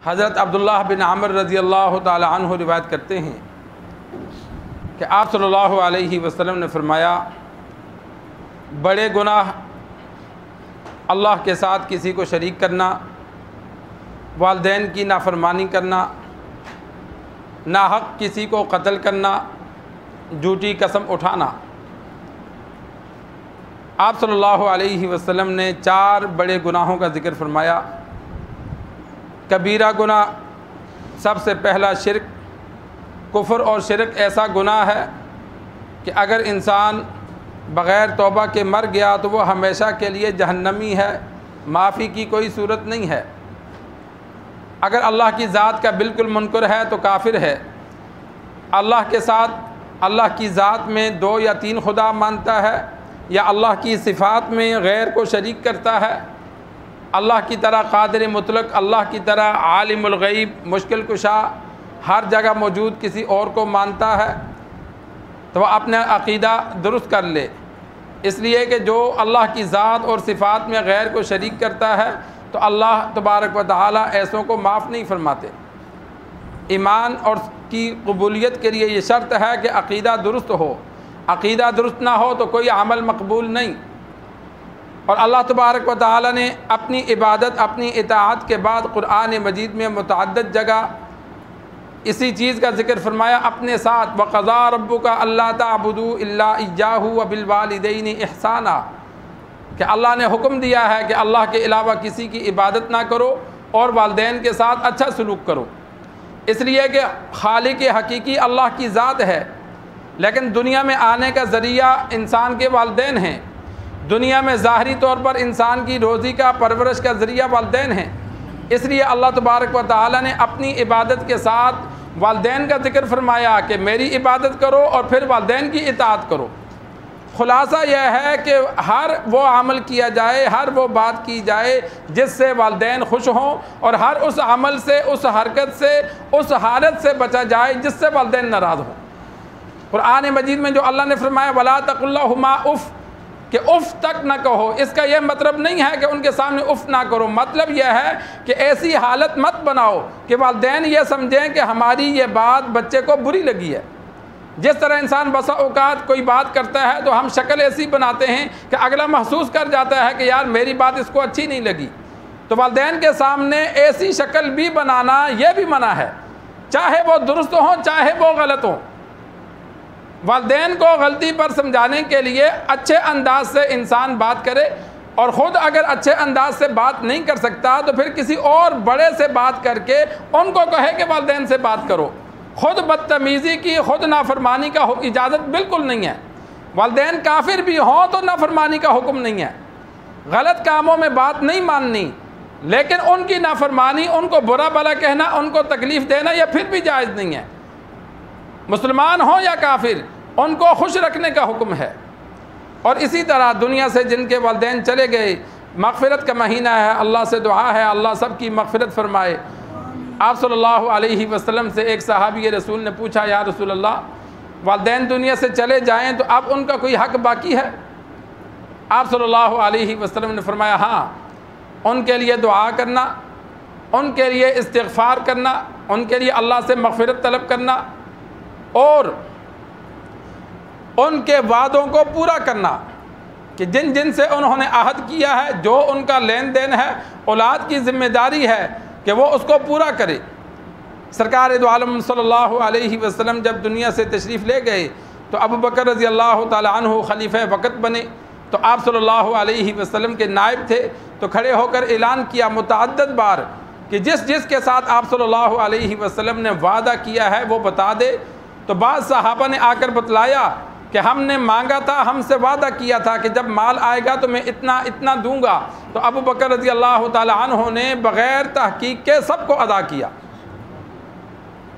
हज़रत अब्दुल्लाह बिन आमिर रज़ी अल्लाह ताला अन्हु रिवायत करते हैं कि आप सल्लल्लाहु अलैहि वसल्लम ने फरमाया, बड़े गुनाह अल्लाह के साथ किसी को शरीक करना, वालिदैन की नाफरमानी करना, नाहक किसी को कत्ल करना, झूठी कसम उठाना। आप सल्लल्लाहु अलैहि वसल्लम ने 4 बड़े गुनाहों का ज़िक्र फरमाया। कबीरा गुनाह, सबसे पहला शिरक। कुफ्र और शिरक ऐसा गुनाह है कि अगर इंसान बग़ैर तौबा के मर गया तो वो हमेशा के लिए जहन्नमी है, माफ़ी की कोई सूरत नहीं है। अगर अल्लाह की ज़ात का बिल्कुल मुनकर है तो काफिर है। अल्लाह के साथ अल्लाह की ज़ात में 2 या 3 खुदा मानता है, या अल्लाह की सिफ़ात में गैर को शरीक करता है। अल्लाह की तरह क़ादिर मुतलक, अल्लाह की तरह आलिमुल गैब, मुश्किल कुशा, हर जगह मौजूद किसी और को मानता है, तो वह अपना अक़ीदा दुरुस्त कर ले। इसलिए कि जो अल्लाह की ज़ात और सिफ़ात में गैर को शरीक करता है तो अल्लाह तबारक व तआला ऐसों को माफ़ नहीं फरमाते। ईमान और की कबूलियत के लिए ये शर्त है कि अक़ीदा दुरुस्त हो। अक़ीदा दुरुस्त ना हो तो कोई अमल मकबूल नहीं। और अल्लाह तबारक व तआला ने अपनी इबादत, अपनी इताअत के बाद क़ुरआन मजीद में मुतअद्दिद जगह इसी चीज़ का ज़िक्र फरमाया अपने साथ, वक़ज़ा रब्बुका अल्ला ताबुदू इल्ला इय्याहु व बिल वालिदैनि इहसाना, कि अल्लाह ने हुक्म दिया है कि अल्लाह के अलावा किसी की इबादत ना करो और वालिदैन के साथ अच्छा सलूक करो। इसलिए कि खालिक हकीकी अल्लाह की ज़ात है, लेकिन दुनिया में आने का ज़रिया इंसान के वालिदैन हैं। दुनिया में ज़ाहरी तौर पर इंसान की रोज़ी का, परवरिश का ज़रिया वालिदैन हैं। इसलिए अल्लाह तबारक व तआला ने अपनी इबादत के साथ वालिदैन का ज़िक्र फरमाया कि मेरी इबादत करो और फिर वालिदैन की इताअत करो। ख़ुलासा यह है कि हर वो अमल किया जाए, हर वो बात की जाए जिससे वालिदैन खुश हों, और हर उस अमल से, उस हरकत से, उस हालत से बचा जाए जिससे वालिदैन नाराज़ हों। क़ुरआन मजीद में जो अल्लाह ने फरमाया वला तक़ुल्लहुमा उफ़, कि उफ़ तक ना कहो, इसका यह मतलब नहीं है कि उनके सामने उफ़ ना करो। मतलब यह है कि ऐसी हालत मत बनाओ कि वालिदैन ये समझें कि हमारी ये बात बच्चे को बुरी लगी है। जिस तरह इंसान बसा औकात कोई बात करता है तो हम शक्ल ऐसी बनाते हैं कि अगला महसूस कर जाता है कि यार मेरी बात इसको अच्छी नहीं लगी। तो वालिदैन के सामने ऐसी शक्ल भी बनाना यह भी मना है, चाहे वो दुरुस्त हो चाहे वो गलत हो। वालिदैन को गलती पर समझाने के लिए अच्छे अंदाज से इंसान बात करे, और ख़ुद अगर अच्छे अंदाज से बात नहीं कर सकता तो फिर किसी और बड़े से बात करके उनको कहे कि वालिदैन से बात करो। ख़ुद बदतमीज़ी की, ख़ुद नाफरमानी का इजाज़त बिल्कुल नहीं है। वालिदैन काफिर भी हों तो नाफरमानी का हुक्म नहीं है। गलत कामों में बात नहीं माननी, लेकिन उनकी नाफरमानी, उनको बुरा भला कहना, उनको तकलीफ़ देना यह फिर भी जायज़ नहीं है। मुसलमान हो या काफिर, उनको खुश रखने का हुक्म है। और इसी तरह दुनिया से जिनके वालिदैन चले गए, मग़फ़िरत का महीना है, अल्लाह से दुआ है अल्लाह सब की मग़फ़िरत फ़रमाए। आप सल्लल्लाहु अलैहि वसल्लम से एक सहाबी रसूल ने पूछा, या रसूल अल्लाह, वालिदैन दुनिया से चले जाएँ तो अब उनका कोई हक़ बाकी है? आप सल्लल्लाहु अलैहि वसल्लम ने फ़रमाया, हाँ, उनके लिए दुआ करना, उनके लिए इस्तिग़फ़ार करना, उनके लिए अल्लाह से मग़फ़िरत तलब करना और उनके वादों को पूरा करना कि जिन जिन से उन्होंने आहद किया है, जो उनका लेन देन है, औलाद की ज़िम्मेदारी है कि वो उसको पूरा करे। सरकार दो आलम सल्लल्लाहु अलैहि वसल्लम जब दुनिया से तशरीफ़ ले गए तो अबू बकर रज़ी अल्लाह ताला अन्हु खलीफ़ा वक़्त बने। तो आप सल्लल्लाहु अलैहि वसल्लम के नायब थे, तो खड़े होकर ऐलान किया मुतअद्दिद बार कि जिस जिसके साथ आप सल्लल्लाहु अलैहि वसल्लम ने वादा किया है वो बता दे। तो बाद सहाबा ने आकर बतलाया कि हमने मांगा था, हमसे वादा किया था कि जब माल आएगा तो मैं इतना इतना दूंगा। तो अबू बकर रज़ी अल्लाह ताला अन्हु ने बग़ैर तहक़ीक़ के सबको अदा किया।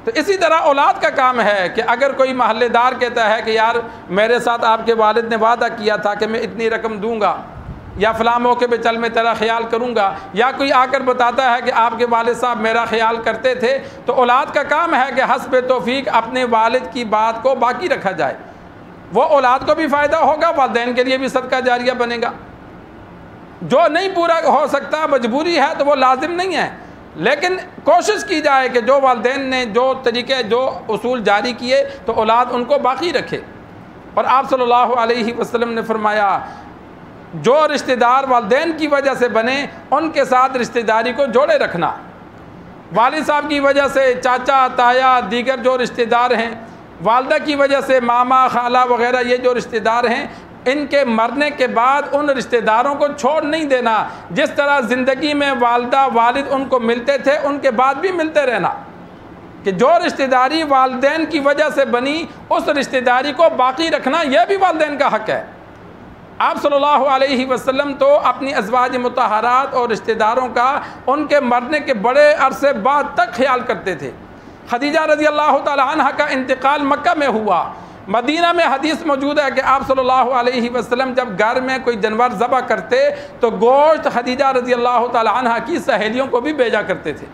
तो इसी तरह औलाद का काम है कि अगर कोई महल्लेदार कहता है कि यार मेरे साथ आपके वालिद ने वादा किया था कि मैं इतनी रकम दूंगा, या फ़लाँ मौके पे चल मैं तेरा ख्याल करूँगा, या कोई आकर बताता है कि आपके वालिद साहब मेरा ख्याल करते थे, तो औलाद का काम है कि हस्ब तौफ़ीक अपने वालिद की बात को बाकी रखा जाए। वो औलाद को भी फ़ायदा होगा, वालिदैन के लिए भी सदका जारिया बनेगा। जो नहीं पूरा हो सकता, मजबूरी है तो वो लाजिम नहीं है, लेकिन कोशिश की जाए कि जो वालिदैन ने जो तरीके जो उसूल जारी किए तो औलाद उनको बाकी रखे। और आप सल्लल्लाहु अलैहि वसल्लम ने फरमाया जो रिश्तेदार वालिदैन की वजह से बने उनके साथ रिश्तेदारी को जोड़े रखना। वालिद साहब की वजह से चाचा ताया दीगर जो रिश्तेदार हैं, वालदा की वजह से मामा खाला वगैरह ये जो रिश्तेदार हैं, इनके मरने के बाद उन रिश्तेदारों को छोड़ नहीं देना। जिस तरह ज़िंदगी में वालदा वालिद उनको मिलते थे उनके बाद भी मिलते रहना, कि जो रिश्तेदारी वालिदैन की वजह से बनी उस रिश्तेदारी को बाकी रखना, यह भी वालिदैन का हक़ है। आप सल्लल्लाहु अलैहि वसल्लम तो अपनी अज़वाज मुतहरात और रिश्तेदारों का उनके मरने के बड़े अरसे बाद तक ख्याल करते थे। खदीजा रज़ी अल्लाह तआला अन्हा का इंतकाल मक्का में हुआ। मदीना में हदीस मौजूद है कि आप सल्लल्लाहु अलैहि वसल्लम जब घर में कोई जानवर ज़बह करते तो गोश्त खदीजा रज़ी अल्लाह तआला अन्हा की सहेलियों को भी भेजा करते थे।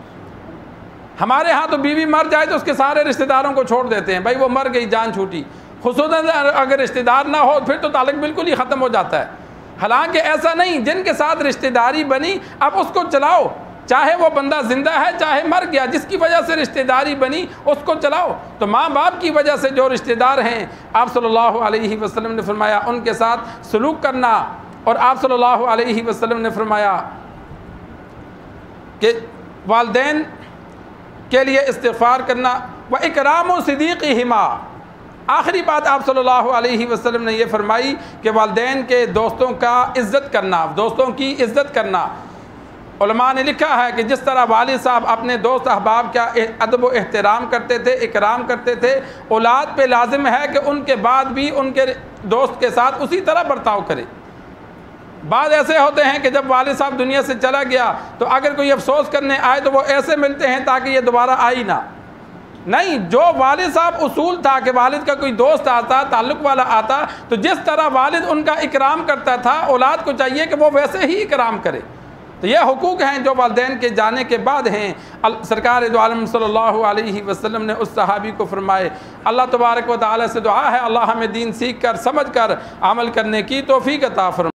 हमारे यहाँ तो बीवी मर जाए तो उसके सारे रिश्तेदारों को छोड़ देते हैं, भाई वो मर गई जान छूटी। खुसूसन अगर रिश्तेदार ना हो फिर तो ताल्लुक़ बिल्कुल ही ख़त्म हो जाता है। हालांकि ऐसा नहीं, जिनके साथ रिश्तेदारी बनी अब उसको चलाओ, चाहे वो बंदा ज़िंदा है चाहे मर गया, जिसकी वजह से रिश्तेदारी बनी उसको चलाओ। तो माँ बाप की वजह से जो रिश्तेदार हैं, आप सल्लल्लाहु अलैहि वसल्लम ने फरमाया उनके साथ सलूक करना। और आप सल्लल्लाहु अलैहि वसल्लम ने फरमाया कि वालिदैन के लिए इस्तिग़फ़ार करना व इकराम सिद्दीक़िहिमा। आखिरी बात आप सल्लल्लाहु अलैहि वसल्लम ने यह फरमाई कि वालिदैन के दोस्तों का इज़्ज़त करना, दोस्तों की इज़्ज़त करना। उलमा ने लिखा है कि जिस तरह वालिद साहब अपने दोस्त अहबाब का अदब व एहतराम करते थे, इकराम करते थे, औलाद पे लाजिम है कि उनके बाद भी उनके दोस्त के साथ उसी तरह बर्ताव करे। बाद ऐसे होते हैं कि जब वालिद साहब दुनिया से चला गया तो अगर कोई अफसोस करने आए तो वो ऐसे मिलते हैं ताकि ये दोबारा आई ना। नहीं, जो वालिद साहब उसूल था कि वालिद का कोई दोस्त आता, ताल्लुक़ वाला आता, तो जिस तरह वालिद उनका इकराम करता था औलाद को चाहिए कि वो वैसे ही इकराम करे। तो ये हुकूक हैं जो वालिदैन के जाने के बाद हैं। सरकार दो आलम सल्लल्लाहु अलैहि वसल्लम ने उस सहाबी को फरमाए, अल्लाह तबारक व तआला से दुआ है अल्लाह हमें दीन सीख कर समझ कर अमल करने की तौफीक अता फरमाए।